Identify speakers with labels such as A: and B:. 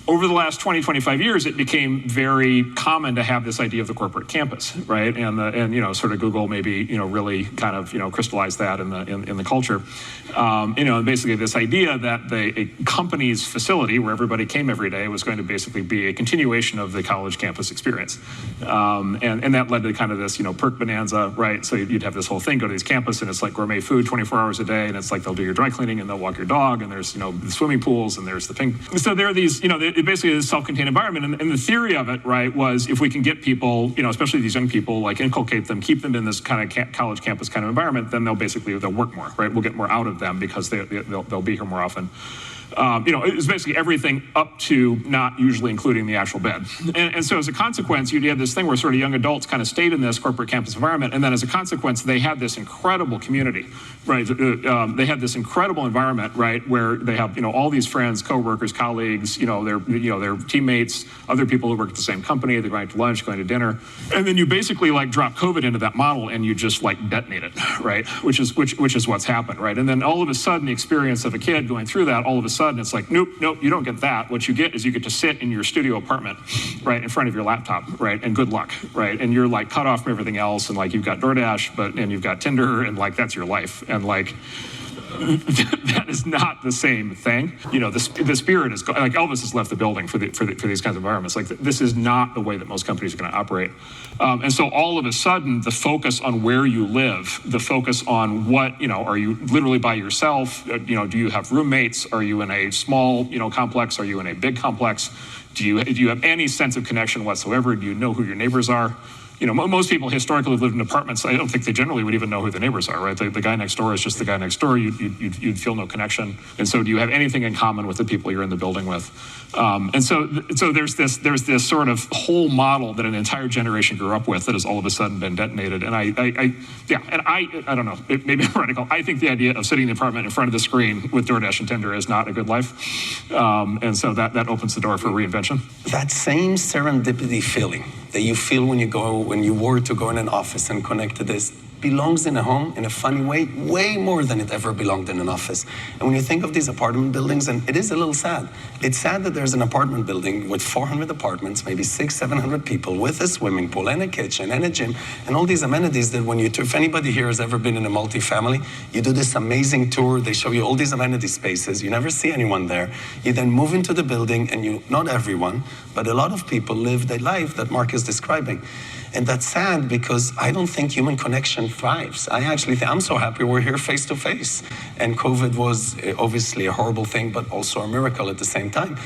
A: over the last 20, 25 years, it became very common to have this idea of the corporate campus, right? And you know, sort of Google maybe, you know, really kind of, you know, crystallized that in the culture. You know, basically this idea that a company's facility where everybody came every day was going to basically be a continuation of the college campus experience. And that led to kind of this, you know, perk bonanza, right? So you'd have this whole thing, go to these campus and it's like gourmet food 24 hours a day, and it's like they'll do your dry cleaning and they'll walk your dog, and there's, you know, the swimming pools and there's the ping. So there are these, you know, it basically is a self-contained environment. And the theory of it, right, was if we can get people, you know, especially these young people, like inculcate them, keep them in this kind of college campus kind of environment, then they'll work more, right? We'll get more out of them because they'll be here more often. You know, it's basically everything up to not usually including the actual bed. And so as a consequence, you had this thing where sort of young adults kind of stayed in this corporate campus environment, and then as a consequence, they had this incredible community, right? They had this incredible environment, right, where they have, you know, all these friends, coworkers, colleagues, you know, their teammates, other people who work at the same company, they're going to lunch, going to dinner, and then you basically like drop COVID into that model and you just like detonate it, right? Which is what's happened, right? And then all of a sudden, the experience of a kid going through that, all of a sudden, it's like, nope, you don't get that. What you get is you get to sit in your studio apartment, right, in front of your laptop, right, and good luck, right? And you're like cut off from everything else, and like you've got DoorDash, and you've got Tinder, and like that's your life, and like that is not the same thing. You know, the spirit is like Elvis has left the building for these kinds of environments. Like this is not the way that most companies are going to operate. And so all of a sudden, the focus on where you live, the focus on what, you know, are you literally by yourself? You know, do you have roommates? Are you in a small, you know, complex? Are you in a big complex? Do you have any sense of connection whatsoever? Do you know who your neighbors are? You know, most people historically have lived in apartments. I don't think they generally would even know who the neighbors are, right? The guy next door is just the guy next door. You'd feel no connection. And so do you have anything in common with the people you're in the building with? And so there's this sort of whole model that an entire generation grew up with that has all of a sudden been detonated. And I don't know, maybe I'm radical. I think the idea of sitting in the apartment in front of the screen with DoorDash and Tinder is not a good life. And so that opens the door for reinvention.
B: That same serendipity feeling that you feel when you were to go in an office and connect to this belongs in a home in a funny way more than it ever belonged in an office. And when you think of these apartment buildings, and it is a little sad. It's sad that there's an apartment building with 400 apartments, maybe 600-700 people, with a swimming pool and a kitchen and a gym and all these amenities that if anybody here has ever been in a multifamily, you do this amazing tour, they show you all these amenity spaces, you never see anyone there. You then move into the building and not everyone, but a lot of people live the life that Mark is describing. And that's sad because I don't think human connection thrives. I actually think, I'm so happy we're here face to face. And COVID was obviously a horrible thing, but also a miracle at the same time.